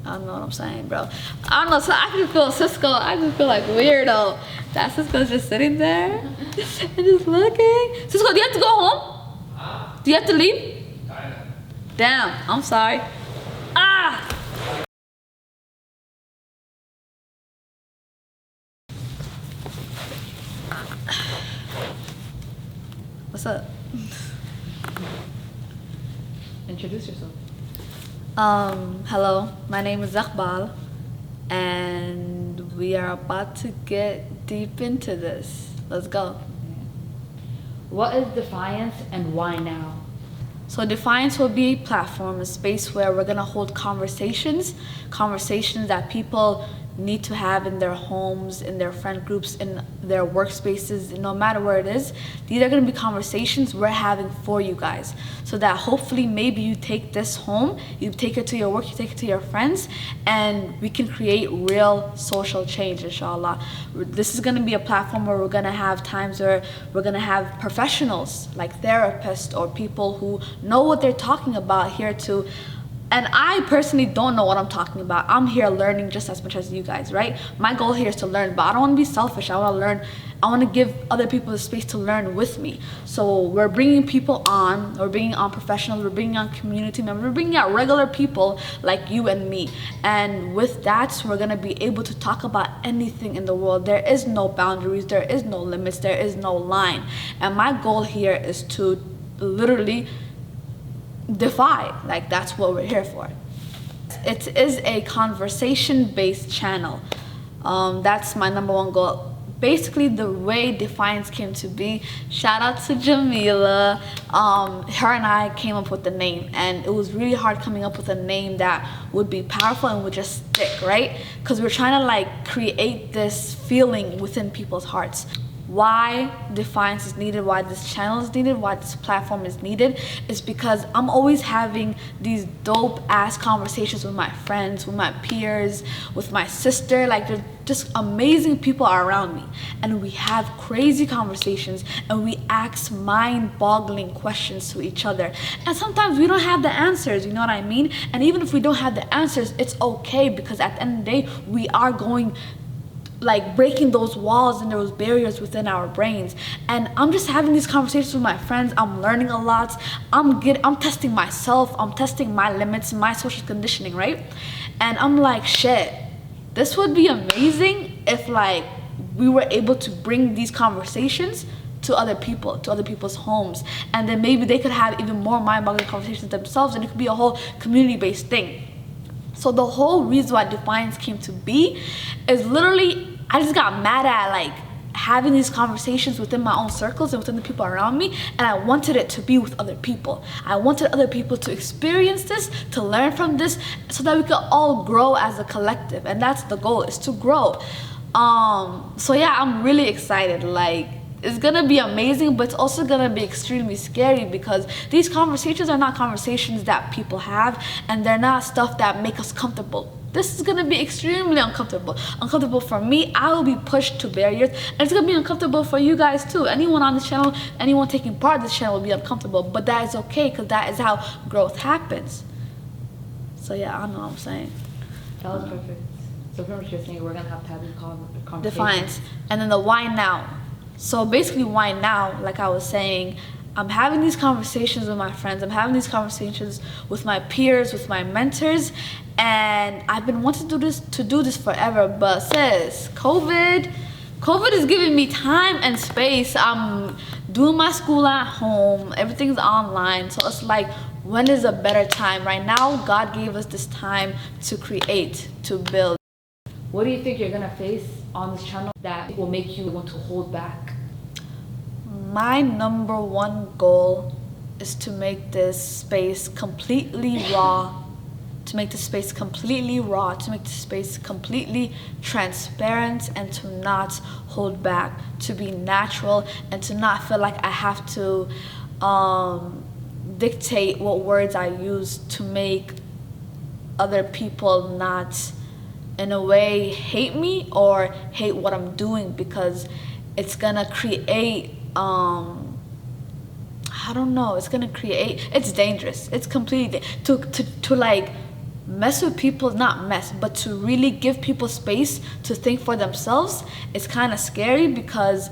I don't know what I'm saying, bro. I don't know, so I just feel Cisco, I just feel like weirdo. That Cisco's just sitting there and just looking. Cisco, do you have to go home? Do you have to leave? Damn, I'm sorry. Ah! What's up? Introduce yourself. Hello, my name is Iqbal, and we are about to get deep into this. Let's go. What is Defiance and why now? So Defiance will be a platform, a space where we're gonna hold conversations that people need to have in their homes, in their friend groups, in their workspaces, no matter where it is. These are gonna be conversations we're having for you guys, so that hopefully maybe you take this home, you take it to your work, you take it to your friends, and we can create real social change, inshallah. This is gonna be a platform where we're gonna have times where we're gonna have professionals like therapists or people who know what they're talking about here to. And I personally don't know what I'm talking about. I'm here learning just as much as you guys, right? My goal here is to learn, but I don't want to be selfish. I want to learn. I want to give other people the space to learn with me. So we're bringing people on. We're bringing on professionals. We're bringing on community members. We're bringing out regular people like you and me. And with that, we're going to be able to talk about anything in the world. There is no boundaries. There is no limits. There is no line. And my goal here is to literally defy. Like, that's what we're here for. It is a conversation-based channel. That's my number one goal. Basically, the way Defiance came to be, shout out to Jamila. Her and I came up with the name, and it was really hard coming up with a name that would be powerful and would just stick, right? Because we're trying to like create this feeling within people's hearts. Why Defiance is needed, why this channel is needed, why this platform is needed, is because I'm always having these dope ass conversations with my friends, with my peers, with my sister. Like, there's just amazing people are around me, and we have crazy conversations, and we ask mind-boggling questions to each other. And sometimes we don't have the answers, you know what I mean? And even if we don't have the answers, it's okay, because at the end of the day, we are going like breaking those walls and those barriers within our brains. And I'm just having these conversations with my friends. I'm learning a lot. I'm testing myself. I'm testing my limits, my social conditioning, right? And I'm like, shit, this would be amazing if like we were able to bring these conversations to other people, to other people's homes, and then maybe they could have even more mind-boggling conversations themselves, and it could be a whole community-based thing. So the whole reason why Defiance came to be is literally, I just got mad at like having these conversations within my own circles and within the people around me, and I wanted it to be with other people. I wanted other people to experience this, to learn from this, so that we could all grow as a collective. And that's the goal, is to grow. So yeah, I'm really excited. Like, it's gonna be amazing, but it's also gonna be extremely scary, because these conversations are not conversations that people have, and they're not stuff that make us comfortable. This is gonna be extremely uncomfortable. Uncomfortable for me. I will be pushed to barriers, and it's gonna be uncomfortable for you guys too. Anyone on this channel, anyone taking part of this channel will be uncomfortable, but that is okay, because that is how growth happens. So yeah, I don't know what I'm saying. That was perfect. So pretty much you're saying we're gonna have to have this conversation. Defiance. And then the why now. So basically, why now? Like I was saying, I'm having these conversations with my friends. I'm having these conversations with my peers, with my mentors, and I've been wanting to do this forever. But sis, COVID is giving me time and space. I'm doing my school at home. Everything's online. So it's like, when is a better time? Right now, God gave us this time to create, to build. What do you think you're gonna face on this channel that will make you want to hold back? My number one goal is to make this space completely raw, to make the space completely raw, to make the space completely transparent, and to not hold back, to be natural, and to not feel like I have to dictate what words I use to make other people not, in a way, hate me or hate what I'm doing, because it's gonna create I don't know, it's gonna create, it's dangerous. It's completely to like mess with people, not mess, but to really give people space to think for themselves, it's kind of scary because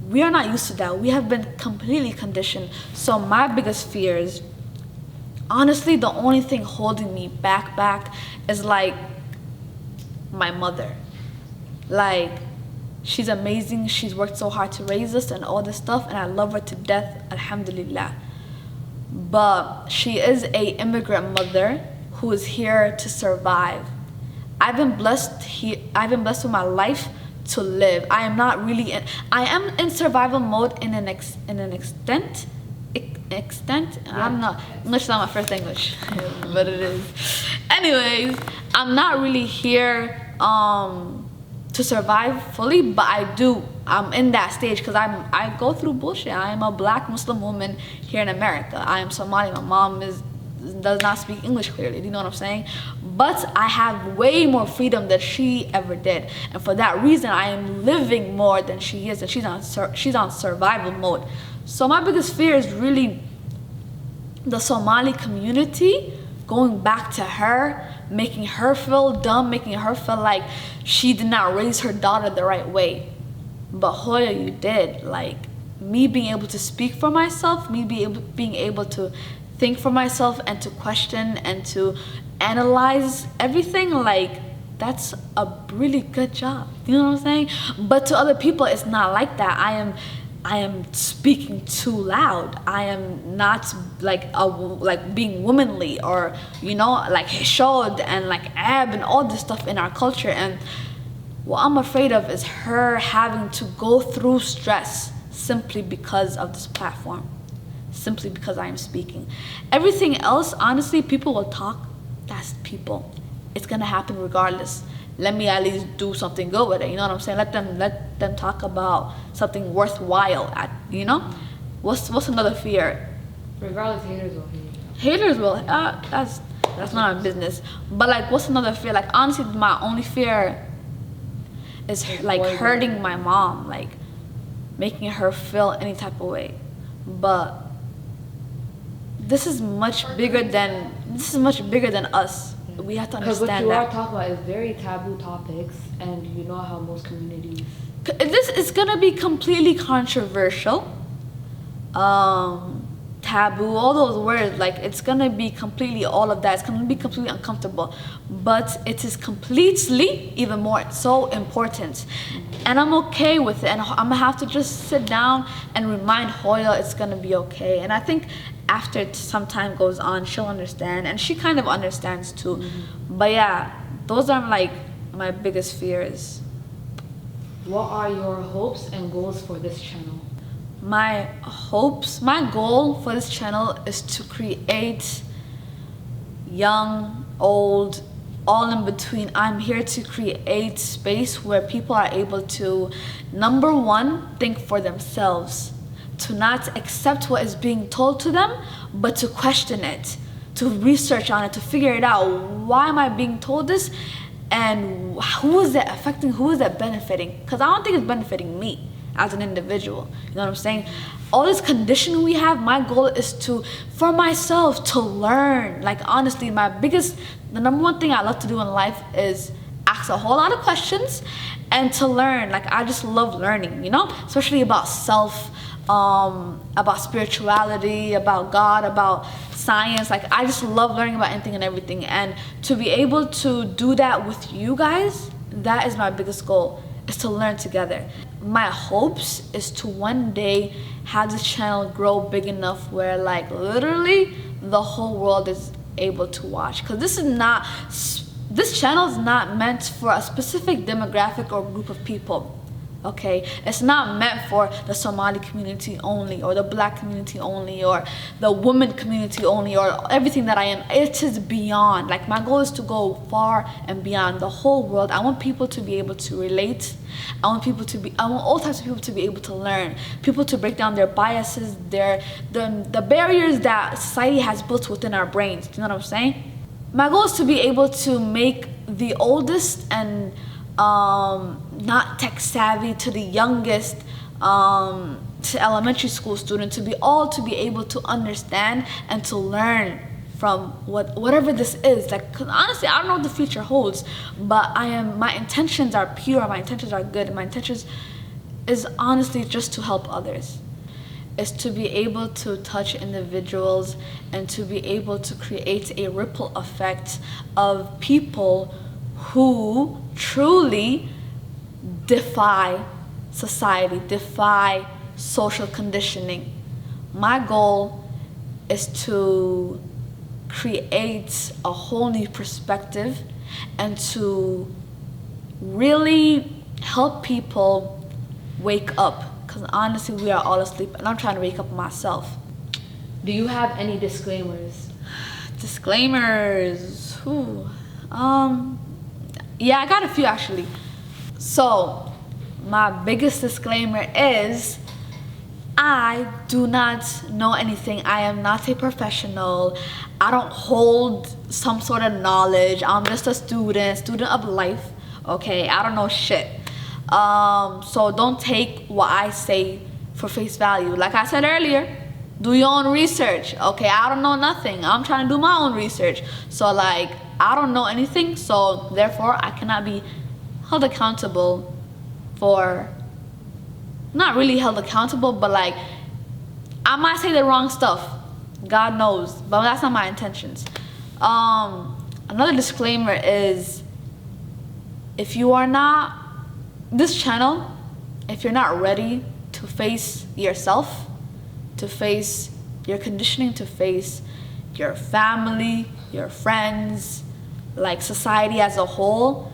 we are not used to that. We have been completely conditioned. So my biggest fear is, honestly, the only thing holding me back is like my mother. Like, she's amazing. She's worked so hard to raise us and all this stuff, and I love her to death, alhamdulillah. But she is a immigrant mother who is here to survive. I've been blessed with my life to live. I am not really in, I am in survival mode in an extent. I'm not English is not my first language, but it is. Anyways, I'm not really here to survive fully, but I'm in that stage because I go through bullshit. I am a black Muslim woman here in America. I am Somali. My mom does not speak English clearly. Do you know what I'm saying? But I have way more freedom than she ever did, and for that reason, I am living more than she is, and she's on survival mode. So my biggest fear is really the Somali community going back to her, making her feel dumb, making her feel like she did not raise her daughter the right way. But Hoya, you did. Like, me being able to speak for myself, me being able to think for myself and to question and to analyze everything, like, that's a really good job. You know what I'm saying? But to other people, it's not like that. I am speaking too loud. I am not like being womanly, or like hishod and like ab and all this stuff in our culture. And what I'm afraid of is her having to go through stress simply because of this platform, simply because I am speaking. Everything else, honestly, people will talk. That's people. It's gonna happen regardless. Let me at least do something good with it. You know what I'm saying? Let them talk about something worthwhile. What's another fear? Regardless, haters will hate. Haters will. That's not our business. But like, what's another fear? Like, honestly, my only fear is like hurting my mom, like making her feel any type of way. But this is much bigger than us. We have to understand that. Because what you are talking about is very taboo topics, and you know how most communities. This is gonna be completely controversial. Taboo, all those words, like, it's gonna be completely all of that. It's gonna be completely uncomfortable, but it is completely even more so important, and I'm okay with it. And I'm gonna have to just sit down and remind Hoya it's gonna be okay. And I think after some time goes on, she'll understand, and she kind of understands too. But yeah, those are like my biggest fears. What are your hopes and goals for this channel? My goal for this channel is to create young, old, all in between. I'm here to create space where people are able to, number one, think for themselves, to not accept what is being told to them, but to question it, to research on it, to figure it out. Why am I being told this? And who is that affecting? Who is that benefiting? Because I don't think it's benefiting me as an individual. You know what I'm saying? All this conditioning we have, my goal is for myself, to learn. Like, honestly, the number one thing I love to do in life is ask a whole lot of questions and to learn. Like, I just love learning, especially about self, about spirituality, about God, about science. Like, I just love learning about anything and everything, and to be able to do that with you guys, that is my biggest goal, is to learn together. My hopes is to one day have this channel grow big enough where, like, literally the whole world is able to watch, because this channel is not meant for a specific demographic or group of people. Okay, it's not meant for the Somali community only, or the black community only, or the woman community only, or everything that I am. It is beyond. Like, my goal is to go far and beyond the whole world. I want people to be able to relate. I want all types of people to be able to learn. People to break down their biases, the barriers that society has built within our brains. Do you know what I'm saying? My goal is to be able to make the oldest and not tech savvy to the youngest, to elementary school student, to be able to understand and to learn from whatever this is. Like, 'cause honestly, I don't know what the future holds, but my intentions are pure, my intentions are good, my intentions is honestly just to help others. Is to be able to touch individuals and to be able to create a ripple effect of people who truly defy society, defy social conditioning. My goal is to create a whole new perspective and to really help people wake up, because honestly we are all asleep and I'm trying to wake up myself. Do you have any disclaimers? Disclaimers. Yeah, I got a few actually. So my biggest disclaimer is I do not know anything. I am not a professional. I don't hold some sort of knowledge. I'm just a student of life. Okay, I don't know shit. So don't take what I say for face value. Like I said earlier, do your own research. Okay, I don't know nothing. I'm trying to do my own research. So like, I don't know anything. So therefore, I cannot be held accountable for, not really held accountable, but like, I might say the wrong stuff. God knows, but that's not my intentions. Another disclaimer is, if you are not, this channel, if you're not ready to face yourself, to face your conditioning, to face your family, your friends, like society as a whole,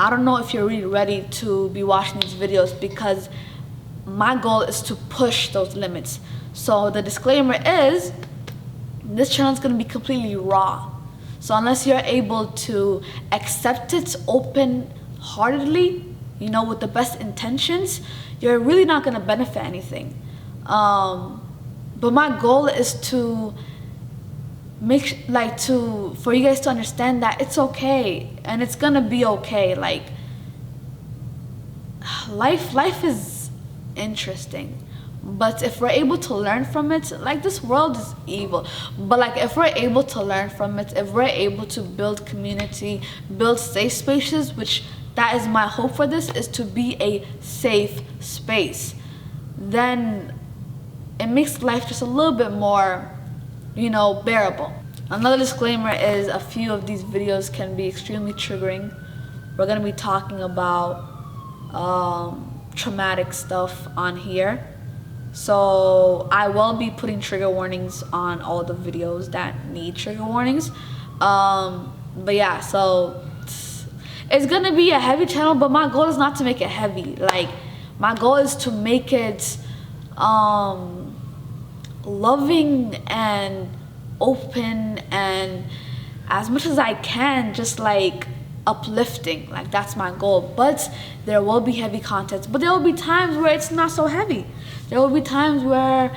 I don't know if you're really ready to be watching these videos, because my goal is to push those limits. So the disclaimer is, this channel is going to be completely raw. So unless you're able to accept it open-heartedly, you know, with the best intentions, you're really not going to benefit anything. But my goal is to for you guys to understand that it's okay and it's gonna be okay. Like, life is interesting, but if we're able to learn from it, like, this world is evil, but like, if we're able to learn from it, if we're able to build community, build safe spaces, which that is my hope for this, is to be a safe space, then it makes life just a little bit more, you know, bearable. Another disclaimer is, a few of these videos can be extremely triggering. We're gonna be talking about traumatic stuff on here. So I will be putting trigger warnings on all the videos that need trigger warnings. But yeah, so it's gonna be a heavy channel, but my goal is not to make it heavy. Like, my goal is to make it loving and open, and as much as I can, just like uplifting. Like, that's my goal. But there will be heavy content, but there will be times where it's not so heavy. There will be times where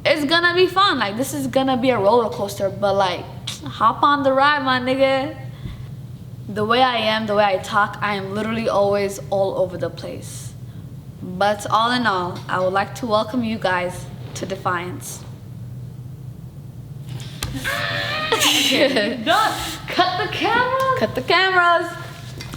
it's gonna be fun. Like, this is gonna be a roller coaster, but like, hop on the ride, my nigga. The way I am, the way I talk, I am literally always all over the place. But all in all, I would like to welcome you guys to Defiance. Done. Cut the cameras. Cut the cameras.